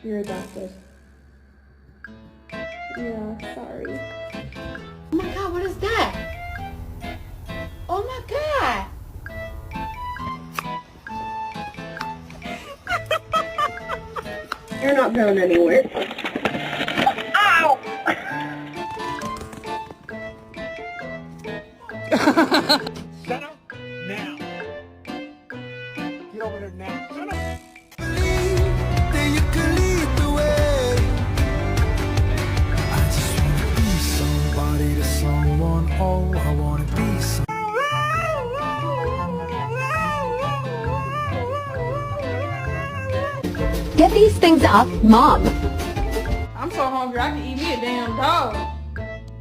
You're adopted. Yeah, sorry. Oh my god, what is that? Oh my god! You're not going anywhere. Ow! Shut up now. Get over there now. Shut up. That you could lead the way. I just wanna be somebody to someone. Oh, I wanna be some. Get these things up, Mom. I'm so hungry I can eat me a damn dog.